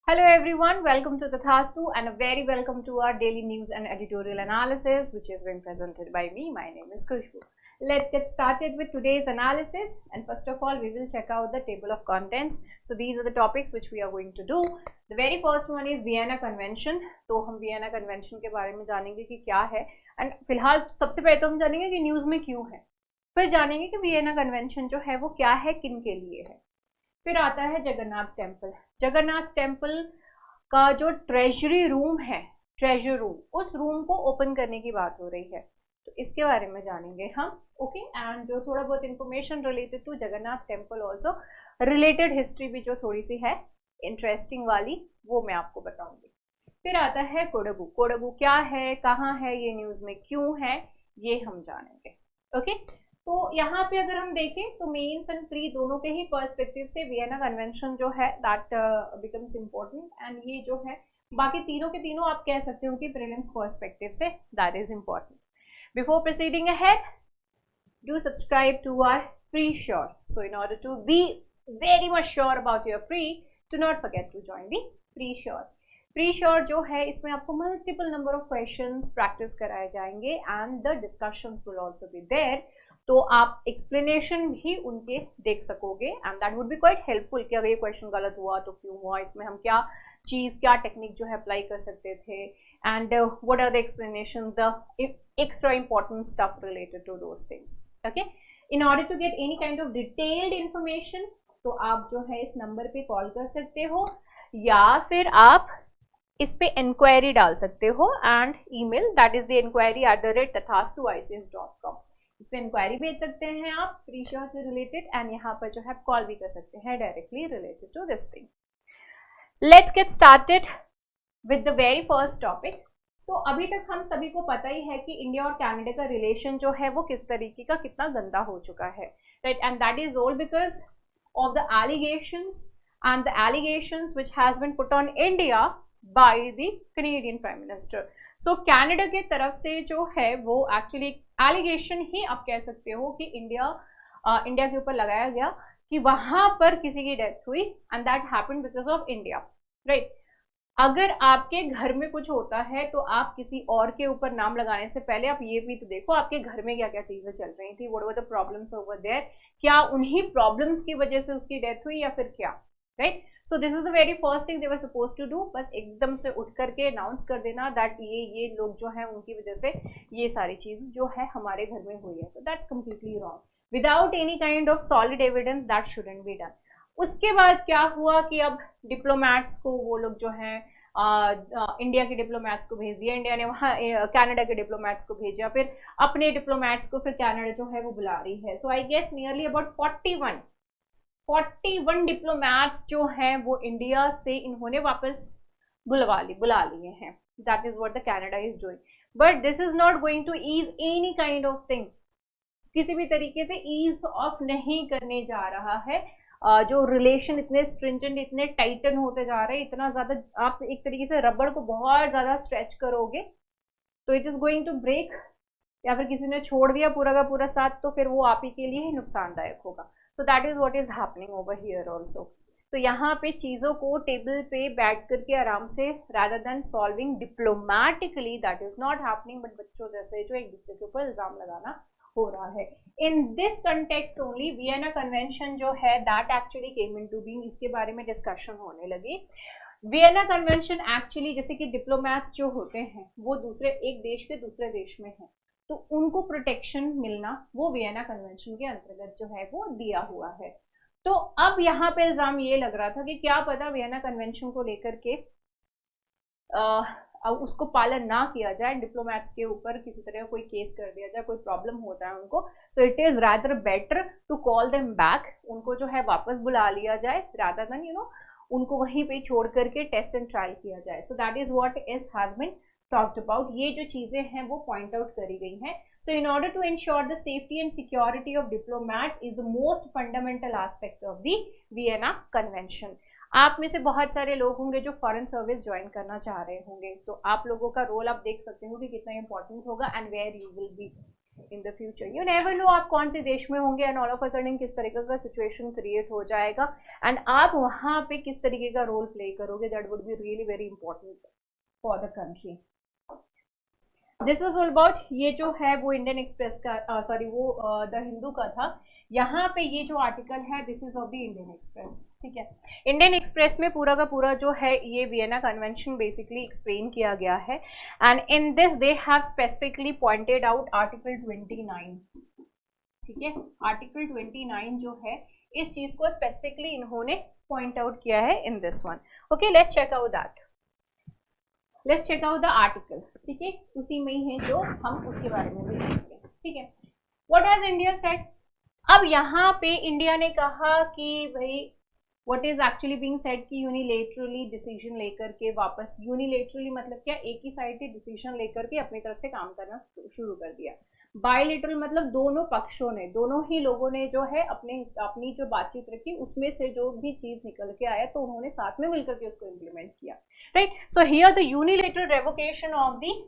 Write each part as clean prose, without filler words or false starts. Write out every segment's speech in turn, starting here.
Hello everyone, welcome to Tathastu and a very welcome to our daily news and editorial analysis which is being presented by me. My name is Khushbu. Let's get started with today's analysis, and first of all we will check out the table of contents. So these are the topics which we are going to do. The very first one is Vienna Convention. तो हम Vienna Convention के बारे में जानेंगे कि क्या है, and फिलहाल सबसे पहले तो हम जानेंगे कि न्यूज़ में क्यों है, फिर जानेंगे कि वियना कन्वेंशन जो है वो क्या है, किन के लिए है। फिर आता है जगन्नाथ टेम्पल। जगन्नाथ टेम्पल का जो ट्रेजरी रूम है, ट्रेजर रूम, उस रूम को ओपन करने की बात हो रही है, तो इसके बारे में जानेंगे हम। ओके, एंड जो थोड़ा बहुत information related to Jagannath temple, also related history भी जो थोड़ी सी है इंटरेस्टिंग वाली, वो मैं आपको बताऊंगी। फिर आता है कोडगु। कोडगु क्या है, कहाँ है, ये न्यूज़ में क्यों है, ये हम जानेंगे। ओके, तो यहाँ पे अगर हम देखें तो मेंस एंड प्री दोनों के ही पर्सपेक्टिव से वियना कन्वेंशन जो है दैट बिकम्स इम्पोर्टेंट, एंड ये जो है बाकी तीनों के तीनों आप कह सकते हो कि prelims perspective say that is important. Before proceeding ahead, do subscribe to our pre-sure. So in order to be very much sure about your pre, do not forget to join the pre-sure. Pre-sure जो है इसमें आपको multiple number of questions practice कराए जाएंगे and the discussions will also be there. तो आप explanation भी उनके देख सकोगे and that would be quite helpful कि अगर ये क्वेश्चन गलत हुआ तो क्यों हुआ, इसमें हम क्या चीज़, क्या टेक्निक जो है अप्लाई कर सकते थे, and what are the explanation, the extra important stuff related to those things. Okay, in order to get any kind of detailed information तो आप जो है इस नंबर पे कॉल कर सकते हो या फिर आप इस पे इंक्वायरी डाल सकते हो, and email that is the inquiry@tathastuics.com, इस पर इंक्वायरी भेज सकते हैं आप प्री-श्योर से रिलेटेड, एंड यहाँ पर जो है कॉल भी कर सकते हैं directly related to this thing. Let's get started with the very first topic. तो अभी तक हम सभी को पता ही है कि इंडिया और कनाडा का रिलेशन जो है वो किस तरीके का, कितना गंदा हो चुका है, right, and that is all because of the allegations and the allegations which has been put on India by the Canadian prime minister. So Canada की तरफ से जो है वो एक्चुअली एलिगेशन ही आप कह सकते हो कि इंडिया के ऊपर लगाया गया कि वहां पर किसी की डेथ हुई and that happened because of India, right. अगर आपके घर में कुछ होता है तो आप किसी और के ऊपर नाम लगाने से पहले आप ये भी तो देखो आपके घर में क्या क्या चीजें चल रही थी, what were the problems over there, क्या उन्हीं प्रॉब्लम्स की वजह से उसकी डेथ हुई या फिर क्या, right. So this is the very first thing they were suppose to do, बस एकदम से उठ करके अनाउंस कर देना दैट ये लोग जो है उनकी वजह से ये सारी चीज जो है हमारे घर में हुई है, तो that's completely wrong without any kind of solid evidence, that shouldn't be done. उसके बाद क्या हुआ कि अब डिप्लोमैट्स को वो लोग जो है इंडिया के डिप्लोमैट्स को भेज दिया, इंडिया ने वहाँ कनाडा के डिप्लोमैट्स को भेजा, फिर अपने डिप्लोमैट्स को फिर कनाडा जो है वो बुला रही है। So I guess nearly about 41 diplomats जो हैं वो इंडिया से इन्होंने वापस बुला लिए हैं। That is what the Canada is doing, but this is not going to ease any kind of thing, किसी भी तरीके से ईज ऑफ नहीं करने जा रहा है। जो रिलेशन इतने स्ट्रिंजेंट, इतने टाइटन होते जा रहे हैं, इतना ज्यादा आप एक तरीके से रबड़ को बहुत ज्यादा स्ट्रेच करोगे तो it is going to break, या फिर किसी ने छोड़ दिया पूरा का पूरा साथ तो फिर वो आप ही के लिए ही नुकसानदायक होगा। तो that is what is happening over here also. तो यहाँ पे चीज़ों को टेबल पे बैठ करके आराम से rather than solving diplomatically, that is not happening, but बच्चों जैसे जो एक दूसरे के ऊपर इल्जाम लगाना हो रहा है। In this context only Vienna convention जो है that actually came into being, इसके बारे में डिस्कशन होने लगी। वियना कन्वेंशन एक्चुअली जैसे कि डिप्लोमैट्स जो होते हैं वो दूसरे एक देश के दूसरे देश में हैं, तो उनको प्रोटेक्शन मिलना वो वियना कन्वेंशन के अंतर्गत जो है वो दिया हुआ है। तो अब यहाँ पे इल्जाम ये लग रहा था कि क्या पता वियना कन्वेंशन को लेकर के उसको पालन ना किया जाए, डिप्लोमैट्स के ऊपर किसी तरह कोई केस कर दिया जाए, कोई प्रॉब्लम हो जाए उनको, so it is rather better to call them back, उनको जो है वापस बुला लिया जाए रादर देन उनको वहीं पे छोड़ करके टेस्ट एंड ट्रायल किया जाए। So that is what is has been talked about. ये जो चीजें हैं वो पॉइंट आउट करी गई हैं। So in order to ensure the safety and security of diplomats is the most fundamental aspect of the Vienna Convention. आप में से बहुत सारे लोग होंगे जो फॉरेन सर्विस ज्वाइन करना चाह रहे होंगे, तो आप लोगों का रोल आप देख सकते हो कि कितना इंपॉर्टेंट होगा and where you will be. In the future. You never know आप कौन से देश में होंगे and all of a sudden किस तरीके का सिचुएशन क्रिएट हो जाएगा एंड आप वहां पे किस तरीके का रोल प्ले करोगे, that would be really very important for the country. This was all about, ये जो है वो इंडियन एक्सप्रेस का सॉरी वो द हिंदू का था। यहाँ पे ये जो आर्टिकल है this is of the Indian express, ठीक है। इंडियन एक्सप्रेस में पूरा का पूरा जो है ये वियना कन्वेंशन बेसिकली एक्सप्लेन किया गया है and in this they have specifically pointed out article 29, ठीक है। आर्टिकल 29 जो है इस चीज को स्पेसिफिकली इन्होंने पॉइंट आउट किया है in this one. Okay, let's check out that, let's check out the article, ठीक है। उसी में ही है जो हम उसके बारे में भी देखेंगे, ठीक है। What has India said? अब यहाँ पे इंडिया ने कहा कि भाई what is actually being said कि यूनिलेटरली डिसीजन लेकर के वापस, यूनिलेटरली मतलब क्या, एक ही साइड से डिसीजन लेकर के अपनी तरफ से काम करना शुरू कर दिया। बायलेटरल मतलब दोनों पक्षों ने, दोनों ही लोगों ने जो है अपनी जो बातचीत रखी उसमें से जो भी चीज निकल के आया तो उन्होंने साथ में मिलकर के उसको इम्प्लीमेंट किया, right. So here the unilateral revocation of the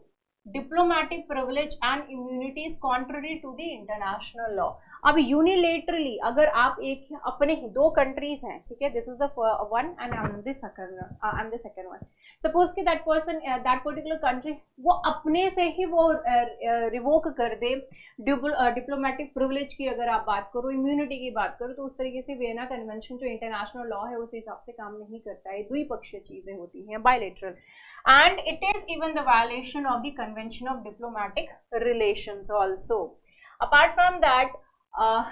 diplomatic privilege and immunities contrary to the international law. अब यूनिलेटरली अगर आप एक अपने दो कंट्रीज हैं, ठीक है, this is the one and I am the second one, suppose कि that person that particular country वो अपने से ही वो रिवोक कर दे डिप्लोमेटिक प्रिविलेज की अगर आप बात करो, इम्यूनिटी की बात करो, तो उस तरीके से वियना कन्वेंशन जो इंटरनेशनल लॉ है उस हिसाब से काम नहीं करता है, द्विपक्षीय चीजें होती हैं, bilateral, and it is even the violation of the convention of diplomatic relations also. Apart from that,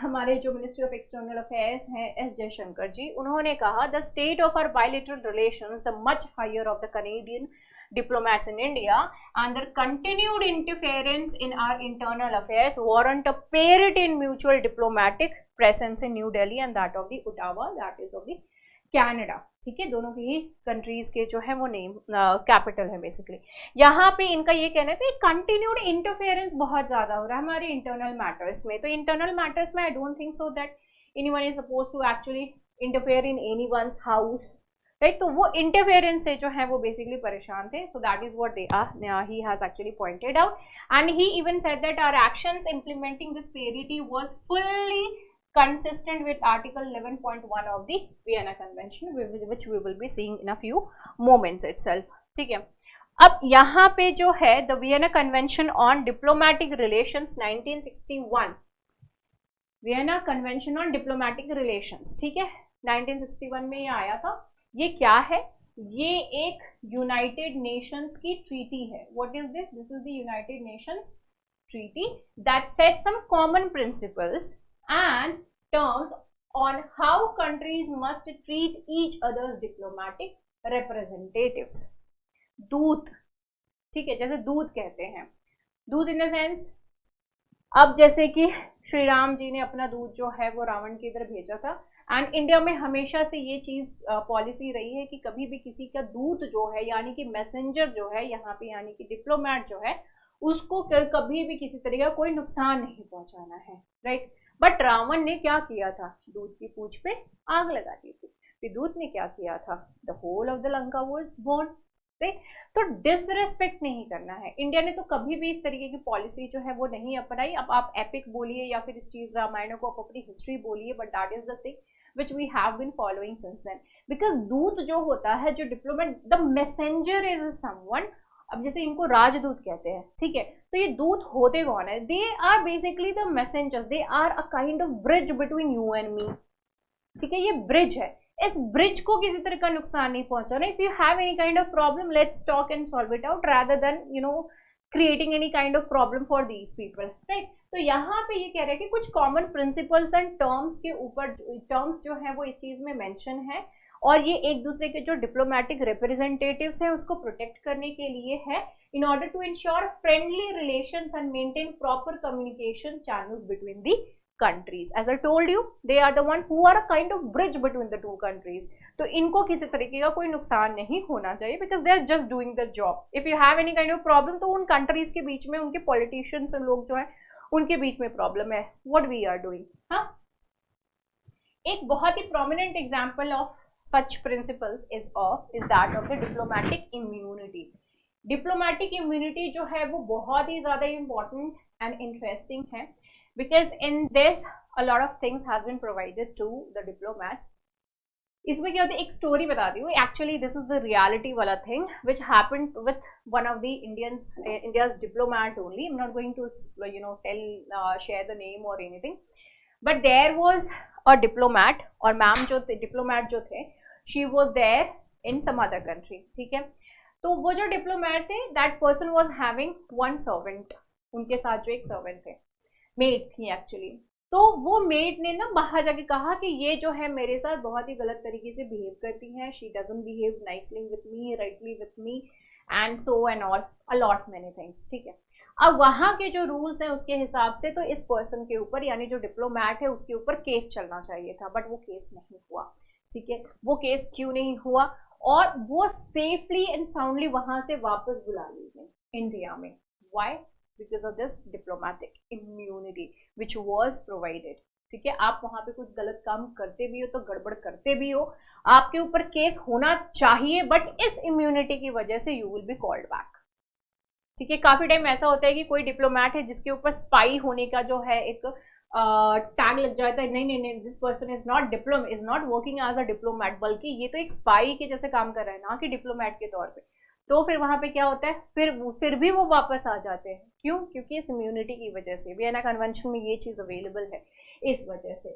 हमारे जो मिनिस्ट्री ऑफ एक्सटर्नल अफेयर्स हैं एस जयशंकर जी, उन्होंने कहा the state of our bilateral relations the much higher of the Canadian diplomats in India and their continued interference in our internal affairs warrant a parity in mutual diplomatic presence in New Delhi and that of the Ottawa, that is of the Canada, ठीक है। दोनों की ही countries के जो है वो name capital है basically. यहाँ पे इनका ये कहना है कि कंटिन्यूड इंटरफेरेंस बहुत ज्यादा हो रहा है हमारे इंटरनल मैटर्स में। तो इंटरनल मैटर्स में I don't think so that anyone is supposed to actually interfere in anyone's house, right. तो वो इंटरफेरेंस से जो है वो बेसिकली परेशान थे। So that is what they are, he has actually pointed out and he even said that our actions implementing this parity was fully consistent with article 11.1 of the Vienna Convention, which we will be seeing in a few moments itself, ठीक है। अब यहाँ पे जो है the Vienna Convention on Diplomatic Relations 1961, Vienna Convention on Diplomatic Relations, ठीक है, 1961 में ये आया था। ये क्या है? ये एक यूनाइटेड नेशंस की ट्रीटी है। What is this? This is the United Nations Treaty that sets some common principles and terms on how countries must treat each other's diplomatic representatives. दूत, ठीक है, जैसे दूत कहते हैं, दूत इन द सेंस, अब जैसे कि श्री राम जी ने अपना दूत जो है वो रावण की इधर भेजा था एंड इंडिया में हमेशा से ये चीज पॉलिसी रही है कि कभी भी किसी का दूत जो है यानी कि मैसेंजर जो है यहाँ पे यानी कि डिप्लोमेट जो है उसको कभी भी किसी तरह का कोई नुकसान नहीं पहुंचाना है, राइट। बट रावण ने क्या किया था? दूत की पूंछ पे आग लगा दी थी। फिर दूत ने क्या किया था? The whole of the Lanka was burn, right. तो डिसरेस्पेक्ट नहीं करना है। इंडिया ने तो कभी भी इस तरीके की पॉलिसी जो है वो नहीं अपनाई। अब आप एपिक बोलिए या फिर इस चीज रामायण को आप अपनी हिस्ट्री बोलिए, but that is the thing which we have been following since then, because दूत जो होता है, जो diplomat, the messenger is someone, अब जैसे इनको राजदूत कहते हैं, ठीक है, तो ये दूत होते कौन है? They are basically the messengers, they are a kind of bridge between you and me, ठीक है, ये ब्रिज है। इस ब्रिज को किसी तरह का नुकसान नहीं पहुंचाना। If you have any kind of problem, let's talk and solve it out rather than creating any kind of problem for these people, right. तो यहाँ पे ये कह रहे हैं कि कुछ कॉमन प्रिंसिपल्स एंड टर्म्स के ऊपर, टर्म्स जो है वो इस चीज में मेंशन है और ये एक दूसरे के जो डिप्लोमेटिक रिप्रेजेंटेटिव्स हैं उसको प्रोटेक्ट करने के लिए है, in order to ensure friendly relations and maintain proper communication channels between the countries. As I told you, they are the one who are a kind of bridge between the two countries. तो इनको किसी तरीके का कोई नुकसान नहीं होना चाहिए, because they are just doing the job. If you have any kind of problem, तो उन countries के बीच में उनके politicians लोग जो हैं उनके बीच में प्रॉब्लम है। What we are doing, हाँ। एक बहुत ही prominent example of such principles is that of the diplomatic immunity. Diplomatic immunity जो है वो बहुत ही ज्यादा इंपॉर्टेंट एंड इंटरेस्टिंग है, because in this a lot of things has been provided to the diplomats. इसमें क्या होता है, एक स्टोरी बताती हूँ. Actually this is the reality वाला thing which happened with one of the India's diplomat only. I am not going to tell share the name और anything, but there was a diplomat, और ma'am जो diplomat जो थे, she was there in some other country. ठीक है, तो वो जो डिप्लोमैट थे, that person was having one servant. उनके साथ जो एक सर्वेंट थे, मेड थी एक्चुअली. तो वो मेड ने ना बाहर जाके कहा कि ये जो है मेरे साथ बहुत ही गलत तरीके से बिहेव करती है, she doesn't behave nicely with me, rightly with me, and so and all, a lot many things. ठीक है, अब वहां के जो रूल्स हैं उसके हिसाब से तो इस पर्सन के ऊपर, यानी जो डिप्लोमैट है, उसके ऊपर केस चलना चाहिए था, बट वो केस नहीं हुआ. ठीक है, वो केस क्यों नहीं हुआ, और वो सेफली एंड साउंडली वहां से वापस बुला ली गई इंडिया में. Why? Because of this diplomatic immunity which was provided. ठीक है, आप वहां पे कुछ गलत काम करते भी हो तो गड़बड़ करते भी हो, आपके ऊपर केस होना चाहिए, बट इस इम्यूनिटी की वजह से you will be called back. ठीक है, काफी टाइम ऐसा होता है कि कोई डिप्लोमैट है जिसके ऊपर स्पाई होने का जो है एक टैग लग जाता है. नहीं नहीं नहीं, this person is not working as a diplomat, बल्कि ये तो एक स्पाई के जैसे काम कर रहा है, ना कि डिप्लोमैट के तौर पे. तो फिर वहां पे क्या होता है, फिर भी वो वापस आ जाते हैं. क्यों? क्योंकि इस इम्यूनिटी की वजह से. वियना कन्वेंशन में ये चीज अवेलेबल है इस वजह से.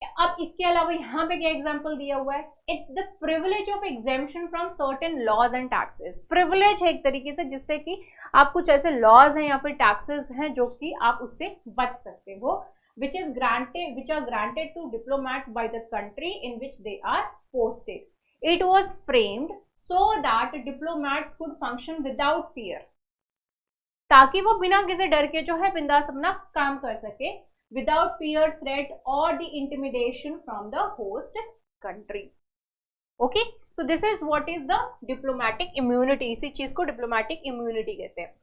अब इसके अलावा यहाँ पे क्या एग्जांपल दिया हुआ है, it's the privilege of exemption from certain laws and taxes. Privilege है एक तरीके से जिससे कि आप कुछ ऐसे लॉज हैं या फिर टैक्सेस हैं जो कि आप उससे बच सकते हो, which are granted to diplomats by the country in which they are posted. It was framed so that diplomats could function without fear, ताकि वो बिना किसी डर के जो है बिंदास अपना काम कर सके, without fear, threat or the intimidation from the host country. Okay, so this is what is the diplomatic immunity. इसी चीज को diplomatic immunity कहते हैं.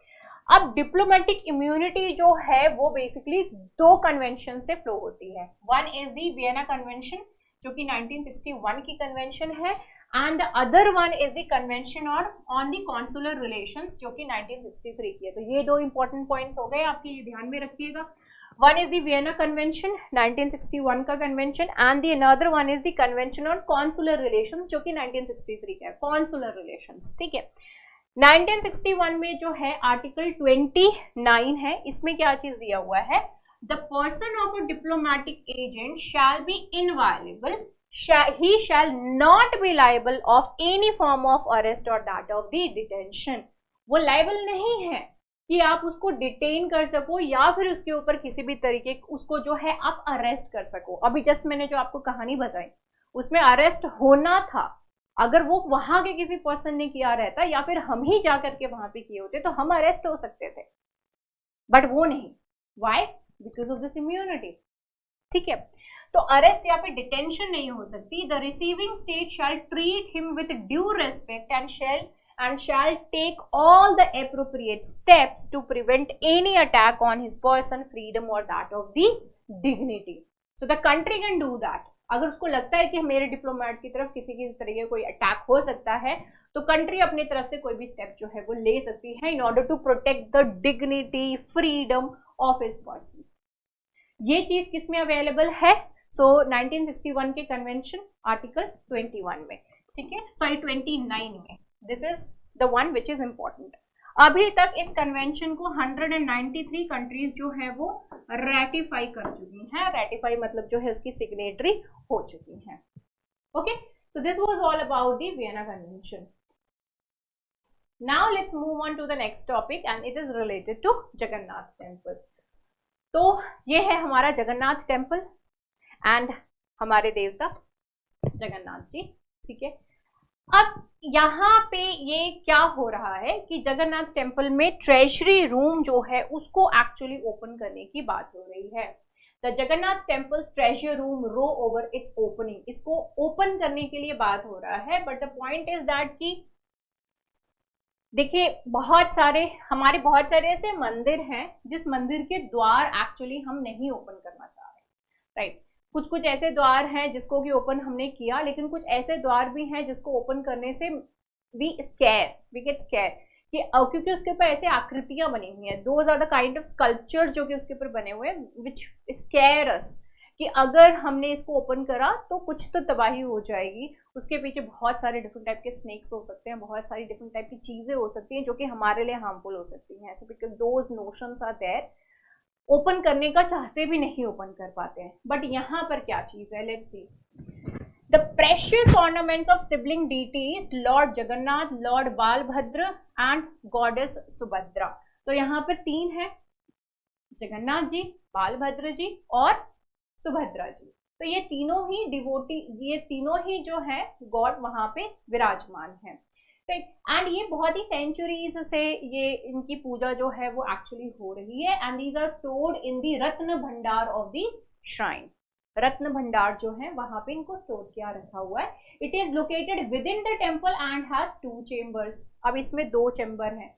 अब डिप्लोमेटिक इम्यूनिटी जो है वो बेसिकली दो कन्वेंशन से फ्लो होती है. One is the Vienna convention जो कि 1961 की कन्वेंशन है, and the other one is the convention on the consular relations जो कि 1963 की है. तो ये दो इंपॉर्टेंट पॉइंट्स हो गए आपके, ये ध्यान में रखिएगा. One is the Vienna convention 1961 का convention, and the another one is the convention on consular relations जो कि 1963 का है, कॉन्सुलर रिलेशंस. ठीक है, 1961 में जो है आर्टिकल 29 है, इसमें क्या चीज दिया हुआ है, the person of a diplomatic agent shall be inviolable, he shall not be liable of any form of arrest or that of the detention. वो लाइबल नहीं है कि आप उसको डिटेन कर सको या फिर उसके ऊपर किसी भी तरीके उसको जो है आप अरेस्ट कर सको. अभी जस्ट मैंने जो आपको कहानी बताई उसमें अरेस्ट होना था. अगर वो वहां के किसी पर्सन ने किया रहता या फिर हम ही जा करके वहां पे किए होते तो हम अरेस्ट हो सकते थे, बट वो नहीं. Why? Because of this immunity. ठीक है, तो अरेस्ट या फिर डिटेंशन नहीं हो सकती. The receiving state shall treat him with due respect and shall take all the appropriate steps to prevent any attack on his person, freedom or that of the dignity. So the country can do that. अगर उसको लगता है कि मेरे diplomat की तरफ किसी तरीके कोई अटैक हो सकता है तो कंट्री अपनी तरफ से कोई भी स्टेप जो है वो ले सकती है in order to protect the dignity, freedom of his person. ये चीज किसमें अवेलेबल है? सो 1961 के कन्वेंशन आर्टिकल 21 में. ठीक है, सॉरी 29 में. This is the one which is important. अभी तक इस कन्वेंशन को 193 कंट्रीज जो है वो रेटिफाई कर चुकी हैं. रेटिफाई मतलब जो है उसकी सिग्नेटरी हो चुकी हैं. Okay, so this was all about the Vienna Convention. Now let's move on to the next topic and it is related to Jagannath Temple. तो ये है हमारा जगन्नाथ टेम्पल एंड हमारे देवता जगन्नाथ जी. ठीक है, अब यहाँ पे ये क्या हो रहा है कि जगन्नाथ टेम्पल में ट्रेजरी रूम जो है उसको एक्चुअली ओपन करने की बात हो रही है. The Jagannath temple's treasure room row over its opening. इसको ओपन करने के लिए बात हो रहा है, but the point is that कि देखिए बहुत सारे ऐसे मंदिर हैं जिस मंदिर के द्वार एक्चुअली हम नहीं ओपन करना चाह रहे. राइट, कुछ ऐसे द्वार हैं जिसको कि ओपन हमने किया, लेकिन कुछ ऐसे द्वार भी हैं जिसको ओपन करने से वी गेट स्कैर कि क्योंकि उसके ऊपर ऐसे आकृतियां बनी हुई हैं, those are the kind of sculptures जो कि उसके ऊपर बने हुए हैं विच स्केयर अस, कि अगर हमने इसको ओपन करा तो कुछ तो तबाही हो जाएगी। उसके पीछे बहुत सारे डिफरेंट टाइप के स्नेक्स हो सकते हैं, बहुत सारी डिफरेंट टाइप की चीजें हो सकती हैं जो कि हमारे लिए हार्मफुल हो सकती हैं। So because those notions are there, open करने का चाहते भी नहीं ओपन कर पाते हैं। बट यहाँ पर क्या चीज है, let's see. The precious ornaments of sibling deities Lord Jagannath, Lord Balbhadra and Goddess Subhadra। तो यहाँ पर तीन है, जगन्नाथ जी, बालभद्र जी और सुभद्रा जी। तो ये तीनों ही डिवोटी, ये तीनों ही जो है गॉड वहां पे विराजमान है, राइट। एंड ये बहुत ही सेंचुरीज से ये इनकी पूजा जो है वो एक्चुअली हो रही है। And these are stored in the Ratna Bhandar of the shrine. रत्न भंडार जो है वहां पे इनको स्टोर किया रखा हुआ है। It is located with in the temple and has 2 chambers. अब इसमें 2 चेम्बर हैं।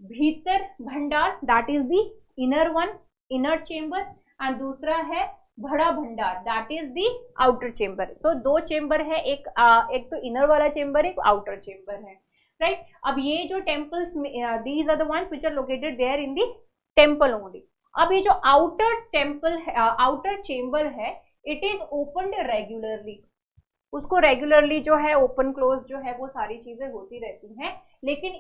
भीतर भंडार, that is the inner one, inner chamber, and दूसरा है बड़ा भंडार, that is the outer chamber. तो 2 चेम्बर है, एक तो इनर वाला चेम्बर, एक आउटर चेम्बर है, राइट। अब ये जो temples, these are the ones which are located there in the temple only. अब ये जो आउटर टेम्पल है, आउटर चेम्बर है, इट इज ओपनड रेगुलरली। उसको रेगुलरली जो है ओपन क्लोज जो है वो सारी चीजें होती रहती हैं। लेकिन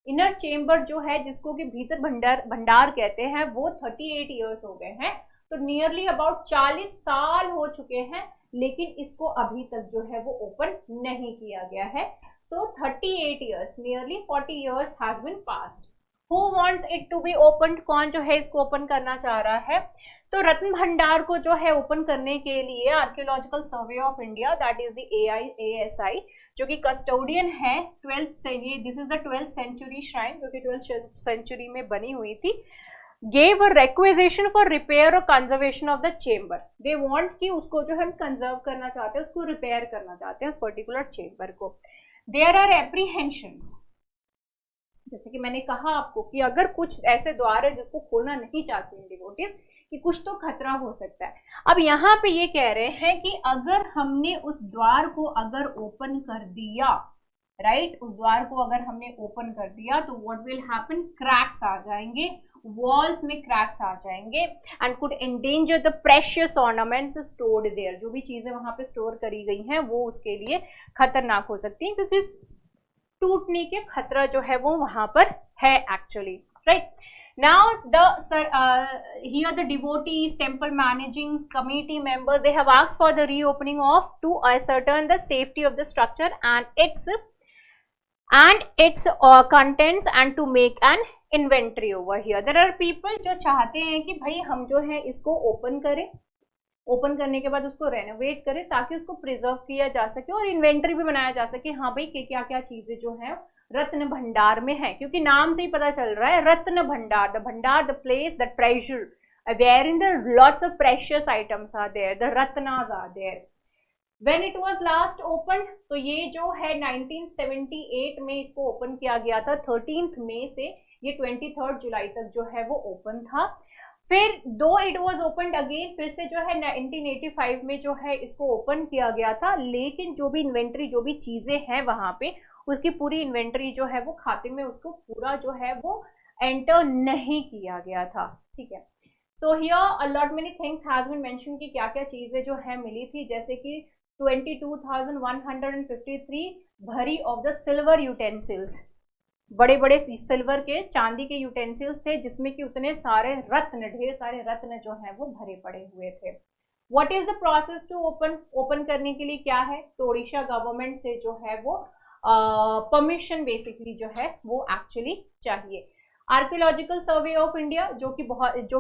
इनर चेम्बर जो है, जिसको कि भीतर भंडार कहते हैं, वो 38 ईयर्स हो गए हैं। तो नियरली अबाउट 40 साल हो चुके हैं, लेकिन इसको अभी तक जो है वो ओपन नहीं किया गया है। So 38 years, nearly 40 years has been passed. Who wants it to be opened? कौन जो है इसको ओपन करना चाह रहा है? तो रत्न भंडार को जो है ओपन करने के लिए archaeological survey of India, that is the ASI, जो कि कस्टोडियन है 12th से, this is the 12th century shrine जो कि 12th सेंचुरी में बनी हुई थी, gave a requisition for repair or conservation of the chamber। they want कि उसको जो हम कंजर्व करना चाहते हैं, उसको रिपेयर करना चाहते हैं उस पर्टिकुलर चेम्बर को। there are apprehensions, जैसे कि मैंने कहा आपको कि अगर कुछ ऐसे द्वार है जिसको खोलना नहीं चाहते हैं डिवोटीज, कि कुछ तो खतरा हो सकता है। अब यहाँ पे ये कह रहे हैं कि अगर हमने उस द्वार को अगर ओपन कर दिया, राइट, उस द्वार को अगर हमने ओपन कर दिया तो व्हाट विल हैपन, क्रैक्स आ जाएंगे, वॉल्स में क्रैक्स आ जाएंगे, and could endanger the precious ornaments stored there. जो भी चीजें वहां पे स्टोर करी गई हैं वो उसके लिए खतरनाक हो सकती हैं, क्योंकि टूटने के खतरा जो है वो वहां पर है actually, right. Now here the devotees, temple managing committee members, they have asked for the reopening of to ascertain the safety of the structure and its contents and to make an inventory over here। there are people जो चाहते हैं कि भाई हम जो है इसको open करें, ओपन करने के बाद उसको रेनोवेट करें ताकि उसको प्रिजर्व किया जा सके और इन्वेंटरी भी बनाया जा सके। हाँ भाई, क्या क्या चीजें जो है रत्न भंडार में है, क्योंकि नाम से ही पता चल रहा है रत्न भंडार, द भंडार, the place, the treasure wherein the lots of precious items are there, the ratnas are there। when it was last opened, तो ये जो है 1978 में इसको ओपन किया गया था, 13th मई से ये 23rd जुलाई तक जो है वो ओपन था। फिर दो इट वॉज ओपन अगेन, फिर से जो है 1985 में जो है इसको ओपन किया गया था, लेकिन जो भी इन्वेंट्री, जो भी चीजें हैं वहां पे, उसकी पूरी इन्वेंट्री जो है वो खाते में उसको पूरा जो है वो एंटर नहीं किया गया था, ठीक है। So here a lot many things has been mention कि क्या क्या चीजें जो है मिली थी, जैसे कि 22,153 भरी ऑफ द सिल्वर यूटेंसिल्स, बड़े बड़े सिल्वर के, चांदी के यूटेंसिल्स थे जिसमें कि उतने सारे रत्न, ढेर सारे रत्न जो है वो भरे पड़े हुए थे। What is the process to open करने के लिए क्या है, तो ओडिशा गवर्नमेंट से जो है वो परमिशन बेसिकली जो है वो एक्चुअली चाहिए। आर्कियोलॉजिकल सर्वे ऑफ इंडिया जो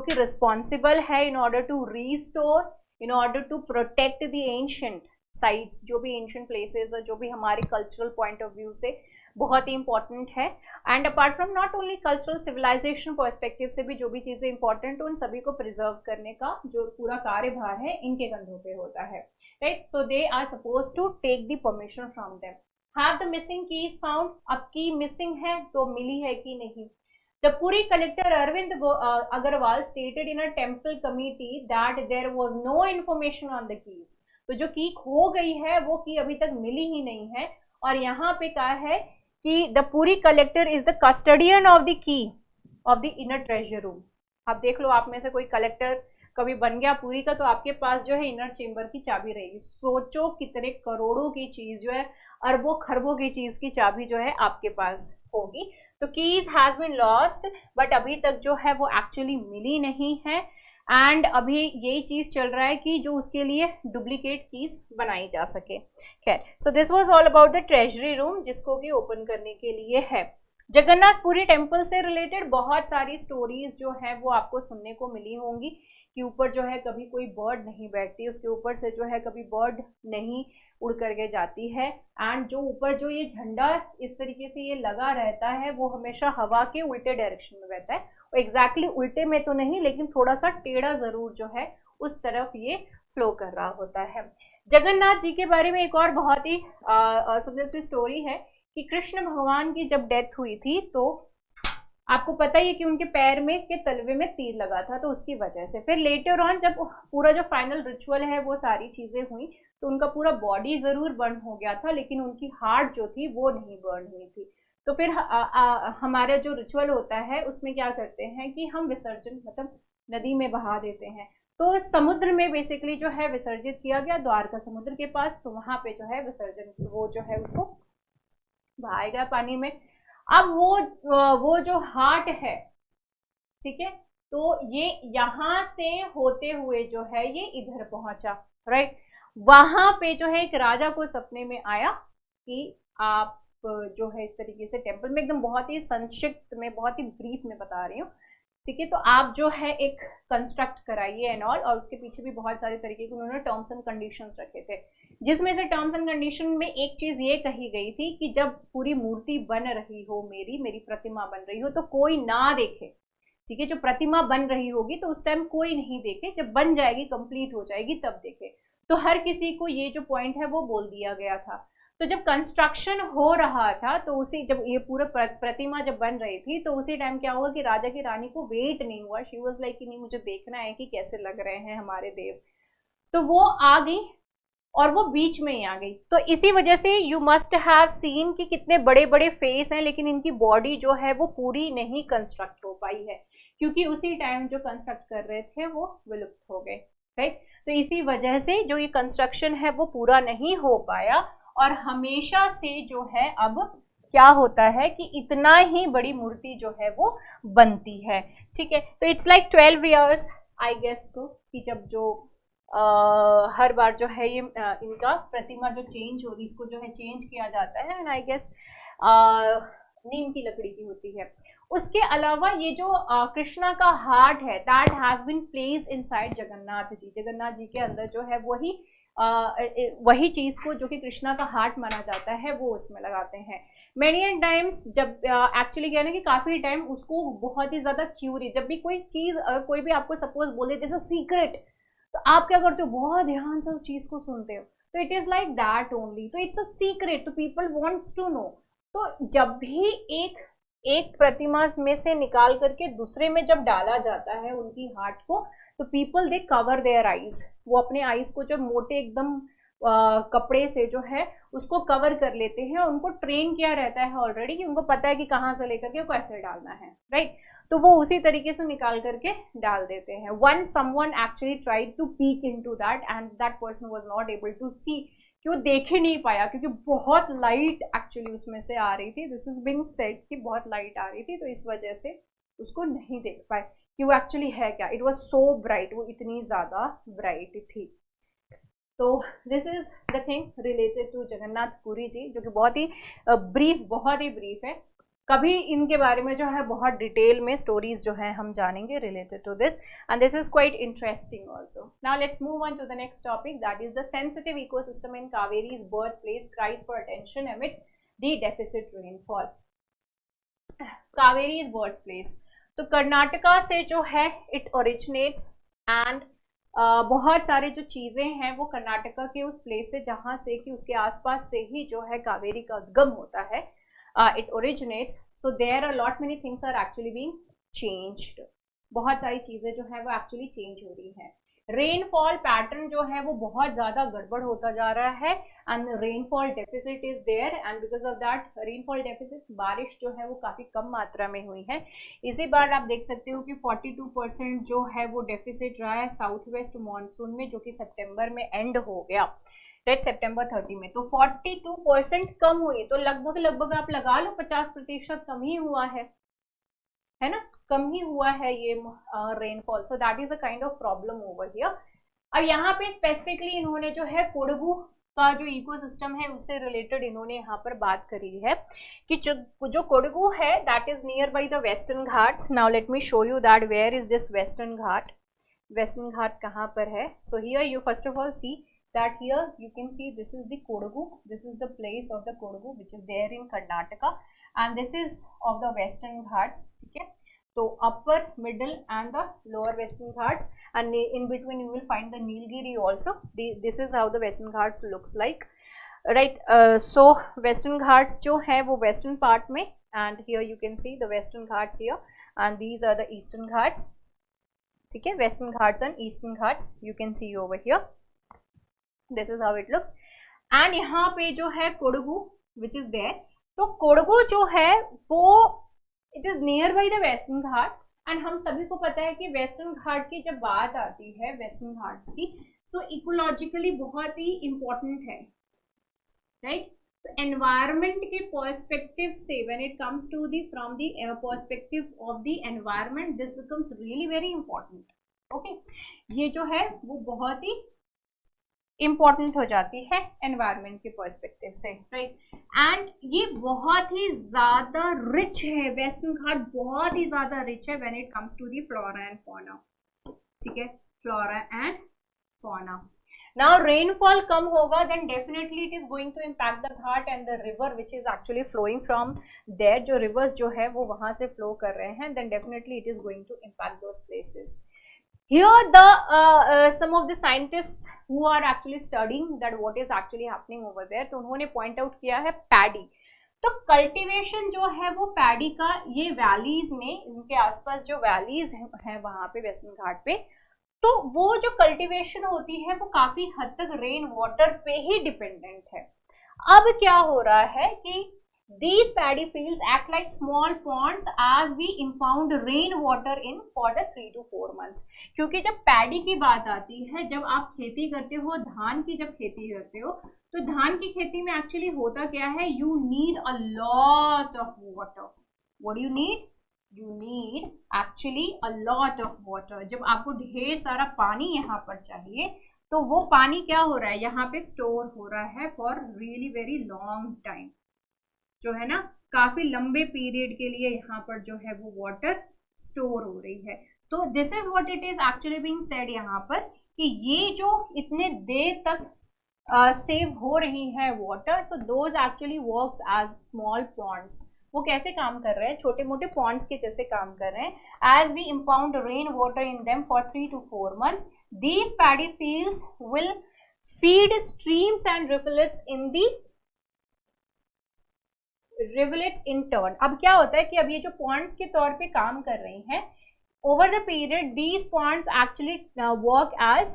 कि रिस्पॉन्सिबल है in order to restore, in order to protect the ancient sites, जो भी एंशिएंट प्लेसेस है, जो भी हमारे कल्चरल पॉइंट ऑफ व्यू से बहुत ही इंपॉर्टेंट है। And apart from not only cultural civilization perspective से भी जो भी चीजें इंपॉर्टेंट उन सभी को प्रिजर्व करने का जो पूरा कार्यभार है इनके कंधों पे होता है, right. So they are suppose to take the permission from them. Have the missing keys found, अब की मिसिंग है तो मिली है कि नहीं। The Puri collector Arvind Agarwal stated in a temple committee that there was no information on the keys. तो जो की खो गई है वो की अभी तक मिली ही नहीं है, और यहाँ पे कहा है कि the Puri collector is the custodian of the key of the inner treasure room. आप देख लो, आप में से कोई कलेक्टर कभी बन गया पुरी का, तो आपके पास जो है इनर चेम्बर की चाबी रहेगी। सोचो कितने करोड़ों की चीज जो है, अरबों खरबों की चीज की चाबी जो है आपके पास होगी। तो keys has been lost, but अभी तक जो है वो एक्चुअली मिली नहीं है। एंड अभी यही चीज चल रहा है कि जो उसके लिए डुप्लीकेट कीज बनाई जा सके। खैर, so this was all about the treasury room, जिसको कि ओपन करने के लिए है। जगन्नाथपुरी टेम्पल से रिलेटेड बहुत सारी स्टोरीज जो है वो आपको सुनने को मिली होंगी कि ऊपर जो है कभी कोई बर्ड नहीं बैठती, उसके ऊपर से जो है कभी बर्ड नहीं उड़ करके जाती है। एंड जो ऊपर जो ये झंडा इस तरीके से ये लगा रहता है वो हमेशा हवा के उल्टे डायरेक्शन में रहता है। और एग्जैक्टली उल्टे में तो नहीं, लेकिन थोड़ा सा टेढ़ा जरूर जो है उस तरफ ये फ्लो कर रहा होता है। जगन्नाथ जी के बारे में एक और बहुत ही सुंदर सी स्टोरी है कि कृष्ण भगवान की जब डेथ हुई थी तो आपको पता ही है कि उनके पैर में के तलवे में तीर लगा था, तो उसकी वजह से फिर लेटर ऑन जब पूरा जो फाइनल रिचुअल है वो सारी चीजें हुई तो उनका पूरा बॉडी जरूर बर्न हो गया था, लेकिन उनकी हार्ट जो थी वो नहीं बर्न हुई थी। तो फिर हमारा जो रिचुअल होता है उसमें क्या करते हैं कि हम विसर्जन मतलब नदी में बहा देते हैं। तो समुद्र में बेसिकली जो है विसर्जित किया गया, द्वारका समुद्र के पास, तो वहां पे जो है विसर्जन वो जो है उसको बहाया गया पानी में। अब वो जो हार्ट है, ठीक है, तो ये यहां से होते हुए जो है ये इधर पहुंचा, राइट। वहां पे जो है एक राजा को सपने में आया कि आप जो है इस तरीके से टेम्पल में, एकदम बहुत ही संक्षिप्त में बहुत ही ब्रीफ में बता रही हूँ, ठीक है, तो आप जो है एक कंस्ट्रक्ट कराइए एंड ऑल। और उसके पीछे भी बहुत सारे तरीके के उन्होंने टर्म्स एंड कंडीशंस रखे थे, जिसमें से टर्म्स एंड कंडीशन में एक चीज ये कही गई थी कि जब पूरी मूर्ति बन रही हो, मेरी प्रतिमा बन रही हो, तो कोई ना देखे, ठीक है, जो प्रतिमा बन रही होगी तो उस टाइम कोई नहीं देखे, जब बन जाएगी कंप्लीट हो जाएगी तब देखे। तो हर किसी को ये जो पॉइंट है वो बोल दिया गया था। तो जब कंस्ट्रक्शन हो रहा था तो उसी जब ये पूरा प्रतिमा जब बन रही थी तो उसी टाइम क्या हुआ कि राजा की रानी को वेट नहीं हुआ, शी वाज लाइक कि नहीं मुझे देखना है कि कैसे लग रहे हैं हमारे देव। तो वो आ गई और वो बीच में ही आ गई। तो इसी वजह से यू मस्ट हैव सीन कि कितने बड़े बड़े फेस हैं, लेकिन इनकी बॉडी जो है वो पूरी नहीं कंस्ट्रक्ट हो पाई है, क्योंकि उसी टाइम जो कंस्ट्रक्ट कर रहे थे वो विलुप्त हो गए, राइट। तो इसी वजह से जो ये कंस्ट्रक्शन है वो पूरा नहीं हो पाया, और हमेशा से जो है अब क्या होता है कि इतना ही बड़ी मूर्ति जो है वो बनती है, ठीक है। तो it's like 12 years I guess so, कि जब जो हर बार जो है ये इनका प्रतिमा जो चेंज हो रही, इसको जो है चेंज किया जाता है, एंड आई गेस नीम की लकड़ी की होती है। उसके अलावा ये जो कृष्णा का हार्ट है, that has been placed inside Jagannath ji. Jagannath ji के अंदर जो है वही चीज को जो कि कृष्णा का हार्ट माना जाता है वो उसमें लगाते हैं। मेनी एंड टाइम्स जब एक्चुअली क्या है ना कि काफी टाइम उसको बहुत ही ज्यादा क्यूरी, जब भी कोई चीज कोई भी आपको सपोज बोले जैसे सीक्रेट, तो आप क्या करते हो, बहुत ध्यान से उस चीज को सुनते हो। तो it is like that only, तो इट्स अ सीक्रेट, तो पीपल वांट्स टू नो। तो जब भी एक प्रतिमा में से निकाल करके दूसरे में जब डाला जाता है उनकी हार्ट को, तो people they cover their eyes, वो अपने आईज को जब मोटे एकदम कपड़े से जो है उसको कवर कर लेते हैं। उनको ट्रेन किया रहता है ऑलरेडी कि उनको पता है कि कहाँ से लेकर के कैसे डालना है, राइट। तो वो उसी तरीके से निकाल करके डाल देते हैं। One someone actually tried to peek into that and that person was not able to see, कि वो देख ही नहीं पाया क्योंकि बहुत लाइट एक्चुअली उसमें से आ रही थी। दिस इज बीइंग सेड कि बहुत लाइट आ रही थी, तो इस वजह से उसको नहीं देख पाए कि वो एक्चुअली है क्या। इट वॉज सो ब्राइट, वो इतनी ज्यादा ब्राइट थी। तो this is the thing related to Jagannath Puri ji, जो कि बहुत ही ब्रीफ है। कभी इनके बारे में जो है बहुत डिटेल में स्टोरीज जो है हम जानेंगे related to this, and this is quite interesting also. Now let's move on to the next topic, that is the sensitive ecosystem in Kaveri's birth place cries for attention amid the deficit rainfall. Kaveri's birth place, तो कर्नाटका से जो है it originates, and बहुत सारे जो चीजें हैं वो कर्नाटका के उस प्लेस से जहाँ से कि उसके आसपास से ही जो है कावेरी का उद्गम होता है, it originates. So there are lot many things are actually being changed, बहुत सारी चीजें जो है वो एक्चुअली चेंज हो रही हैं। रेनफॉल पैटर्न जो है वो बहुत ज्यादा गड़बड़ होता जा रहा है and rainfall deficit is there and because of that rainfall deficit, बारिश जो है वो काफी कम मात्रा में हुई है। इसी बार आप देख सकते हो कि 42% जो है वो डेफिसिट रहा है साउथ वेस्ट मानसून में, जो कि सितंबर में एंड हो गया, राइट, सितंबर 30 में। तो 42% कम हुई, तो लगभग लगभग आप लगा लो 50% कम ही हुआ है ना, कम ही हुआ है ये rainfall. So that is a kind of problem over here. अब यहाँ पे स्पेसिफिकली इन्होंने जो है कोडगू का जो इकोसिस्टम है उससे रिलेटेड इन्होंने यहाँ पर बात करी है कि जो कोडगू है that is near by the Western Ghats. Now let me show you that where is this Western Ghat. Western Ghat कहाँ पर है? So here you first of all see that here you can see this is the Kodagu, this is the place of the Kodagu which is there in Karnataka and this is of the western ghats, ठीक है। तो upper, middle and the lower western ghats and in between you will find the Nilgiri also. This is how the western ghats looks like, right? So western ghats जो है वो western part में and here you can see the western ghats here and these are the eastern ghats, ठीक है। western ghats and eastern ghats you can see over here. This is how it looks and यहाँ पे जो है Kodagu which is there, तो कोडगू जो है वो it is near by the western Ghat and हम सभी को पता है कि वेस्टर्न घाट की जब बात आती है वेस्टर्न घाट्स की तो इकोलॉजिकली बहुत ही इंपॉर्टेंट है, राइट। तो एनवायरमेंट के पर्सपेक्टिव से when it comes to the from the perspective of the environment this becomes really very important, okay. ये जो है वो बहुत ही इंपॉर्टेंट हो जाती है एनवायरमेंट के पर्सपेक्टिव से, राइट। एंड ये बहुत ही ज्यादा रिच है, वेस्टर्न घाट बहुत ही ज्यादा रिच है when it comes to the flora and fauna, ठीक है, flora and fauna. Now rainfall कम होगा then definitely it is going to impact the ghat and the river which is actually flowing from there, जो rivers जो है वो वहां से फ्लो कर रहे हैं, then definitely it is going to impact those places. Here the some of the scientists who are actually studying that what is actually happening over there, तो उन्होंने point out किया है पैडी। तो कल्टीवेशन जो है वो पैडी का ये वैलीज में, इनके आसपास जो वैलीज है वहां पे वेस्टर्न घाट पे, तो वो जो कल्टीवेशन होती है वो काफी हद तक रेन वाटर पे ही डिपेंडेंट है। अब क्या हो रहा है कि these paddy fields act like small ponds as we impound rain water in for the 3 to 4 months। क्योंकि जब पैडी की बात आती है, जब आप खेती करते हो, धान की जब खेती करते हो, तो धान की खेती में एक्चुअली होता क्या है, you need a lot of water. What you need? You need actually a lot of water. जब आपको ढेर सारा पानी यहाँ पर चाहिए तो वो पानी क्या हो रहा है, यहाँ पे स्टोर हो रहा है for really very long time, जो है ना, काफी लंबे पीरियड के लिए यहाँ पर जो है वो वाटर स्टोर हो रही है। तो this is what it is actually being said यहाँ पर कि ये जो इतने देर तक सेव हो रही है water, so those actually works as small ponds. वो कैसे काम कर रहे हैं? छोटे मोटे पॉन्ड्स के जैसे काम कर रहे हैं। As we impound rain water in them for 3 to 4 months, these paddy fields will feed streams and rivulets in the rivulets in turn. अब क्या होता है कि अब ये जो पॉन्ड्स के तौर पे काम कर रही हैं, over the period these ponds actually work as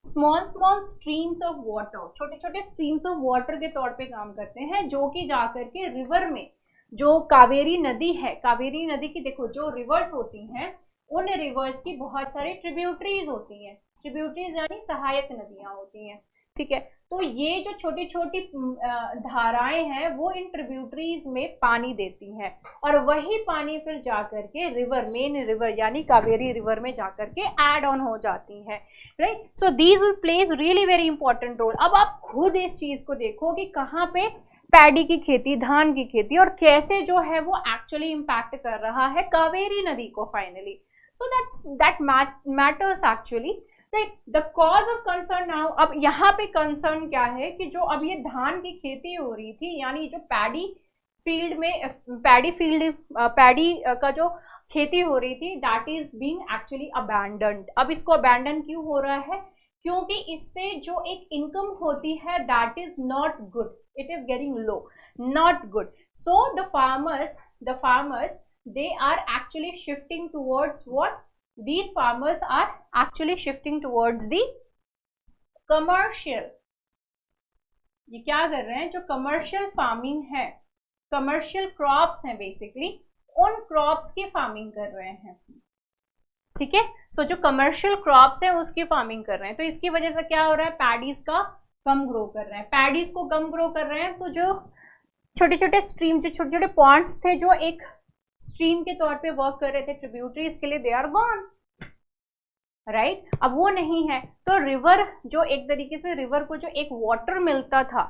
small small streams of water, छोटे छोटे स्ट्रीम्स ऑफ वाटर के तौर पे काम करते हैं, जो कि जाकर के रिवर में, जो कावेरी नदी है, कावेरी नदी की देखो जो रिवर्स होती हैं, उन रिवर्स की बहुत सारी ट्रिब्यूटरीज होती हैं। ट्रिब्यूटरीज यानी सहायक नदियां होती हैं, ठीक है। तो ये जो छोटी छोटी धाराएं हैं वो इन ट्रिब्यूटरीज में पानी देती हैं और वही पानी फिर जाकर के रिवर, मेन रिवर यानी कावेरी रिवर में जाकर के ऐड ऑन हो जाती हैं, right. So these plays really very important role. अब आप खुद इस चीज को देखो कि कहाँ पे पैडी की खेती, धान की खेती, और कैसे जो है वो एक्चुअली इम्पैक्ट कर रहा है कावेरी नदी को finally. So that matters actually, right. The cause of concern now, अब यहाँ पे कंसर्न क्या है कि जो अब ये धान की खेती हो रही थी, यानी जो पैडी फील्ड में पैडी का जो खेती हो रही थी, that is being actually abandoned. अब इसको अबैंडन क्यों हो रहा है? क्योंकि इससे जो एक इनकम होती है that is not good, it is getting low, not good. So the farmers they are actually shifting towards what? these farmers are actually shifting towards the commercial. ये क्या कर रहे हैं, जो कमर्शियल फार्मिंग है, कमर्शियल क्रॉप्स हैं basically, उन crops की फार्मिंग कर रहे हैं, ठीक है। सो जो कमर्शियल क्रॉप्स हैं उसकी फार्मिंग कर रहे हैं। तो इसकी वजह से क्या हो रहा है, पैडीज का कम ग्रो कर रहे हैं, पैडीज को कम ग्रो कर रहे हैं। तो जो छोटे छोटे स्ट्रीम, जो छोटे छोटे पॉन्ड्स थे जो एक स्ट्रीम के तौर पे वर्क कर रहे थे ट्रिब्यूटरीज के लिए, दे आर गॉन, राइट। अब वो नहीं है, तो रिवर, जो एक तरीके से रिवर को जो एक वाटर मिलता था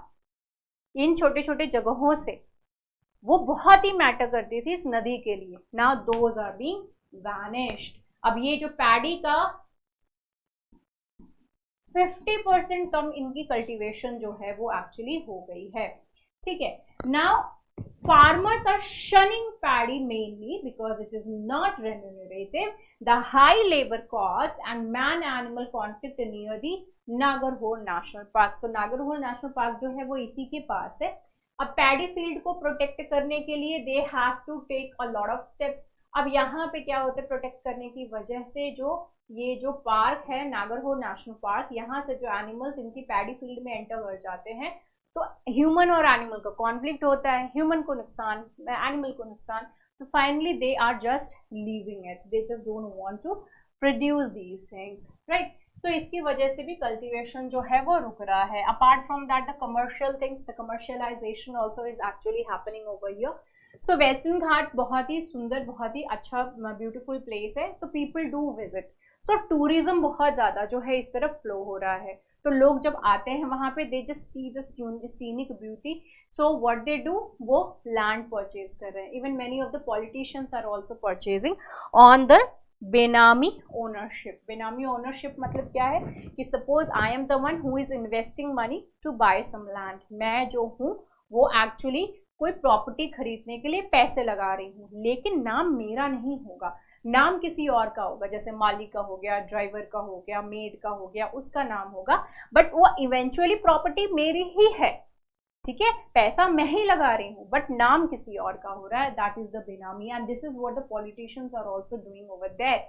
इन छोटे छोटे जगहों से, वो बहुत ही मैटर करती थी इस नदी के लिए। Now those are being vanished. अब ये जो पैडी का 50% कम इनकी कल्टीवेशन जो है वो एक्चुअली हो गई है, ठीक है। Now farmers are shunning paddy mainly because it is not remunerative, the high labor cost and man-animal conflict near the Nagarhole National Park. So Nagarhole National Park जो है वो इसी के पास है। अब पैडी फील्ड को प्रोटेक्ट करने के लिए they have to take a lot of steps. अब यहाँ पे क्या होता है, प्रोटेक्ट करने की वजह से जो ये जो पार्क है नागरहोल नेशनल पार्क, यहाँ से जो एनिमल्स इनकी पैडी फील्ड में एंटर कर जाते हैं, तो ह्यूमन और एनिमल का कॉन्फ्लिक्ट होता है, ह्यूमन को नुकसान, एनिमल को नुकसान। तो finally they are just leaving it, they just don't want to produce these things, right. तो इसकी वजह से भी कल्टीवेशन जो है वो रुक रहा है। Apart from that the commercial things, the commercialisation also is actually happening over here. So Western Ghat बहुत ही सुंदर, बहुत ही अच्छा ब्यूटीफुल प्लेस है, तो people do visit. So tourism बहुत ज़्यादा जो है इस तरफ फ्लो हो रहा है। तो लोग जब आते हैं वहाँ पे, they just see the scenic beauty, so what they do, वो लैंड परचेज कर रहे हैं। Even many of the politicians are also purchasing on the benami ownership. Benami ownership मतलब क्या है कि suppose I am the one who is investing money to buy some land, मैं जो हूँ वो एक्चुअली कोई प्रॉपर्टी खरीदने के लिए पैसे लगा रही हूँ, लेकिन नाम मेरा नहीं होगा, नाम किसी और का होगा, जैसे माली का हो गया, ड्राइवर का हो गया, मेड का हो गया, उसका नाम होगा, बट वो इवेंचुअली प्रॉपर्टी मेरी ही है, ठीक है, पैसा मैं ही लगा रही हूँ, बट नाम किसी और का हो रहा है, that is the benami, and this is what the politicians are also doing over there.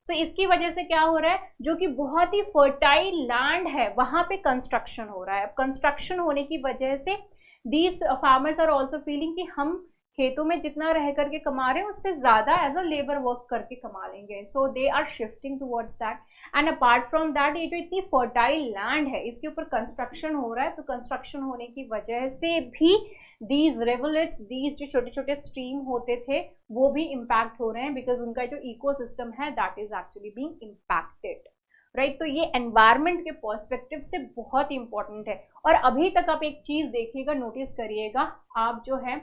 तो इसकी वजह से क्या हो रहा है, जो कि बहुत ही फर्टाइल लैंड है वहां पे कंस्ट्रक्शन हो रहा है। अब कंस्ट्रक्शन होने की वजह से these farmers are also feeling कि हम खेतों में जितना रह करके कमा रहे हैं उससे ज्यादा एज अ लेबर वर्क करके कमा लेंगे, so they are shifting towards that. And apart from that, ये जो इतनी फर्टाइल लैंड है इसके ऊपर कंस्ट्रक्शन हो रहा है, तो कंस्ट्रक्शन होने की वजह से भी दीज रिवलेट्स, दीज जो छोटे छोटे स्ट्रीम होते थे वो भी इम्पैक्ट हो रहे हैं, बिकॉज उनका जो इकोसिस्टम है that is actually being impacted, right. तो ये एनवायरमेंट के पर्सपेक्टिव से बहुत इंपॉर्टेंट है। और अभी तक आप एक चीज देखिएगा, नोटिस करिएगा, आप जो है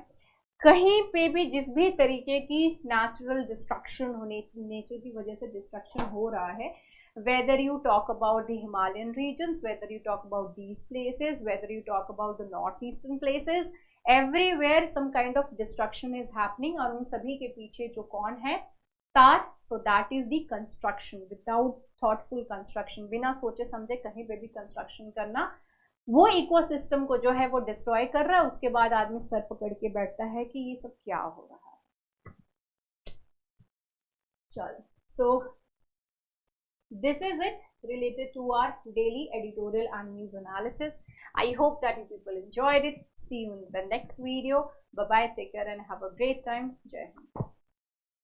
कहीं पे भी जिस भी तरीके की नेचुरल डिस्ट्रक्शन होने, नेचर की वजह से डिस्ट्रक्शन हो रहा है, whether you talk about the Himalayan regions, whether you talk about these places, whether you talk about the northeastern places, everywhere some kind of destruction is happening, और उन सभी के पीछे जो कौन है, तार, so that is the construction, without thoughtful construction, बिना सोचे समझे कहीं पे भी कंस्ट्रक्शन करना, वो इकोसिस्टम को जो है वो डिस्ट्रॉय कर रहा है। उसके बाद आदमी सर पकड़ के बैठता है कि ये सब क्या हो रहा है। चलो, सो this is it related to our daily editorial and news analysis. I hope that you people enjoyed it. See you in the next video. Bye bye, take care and have a great time. Jai Hind.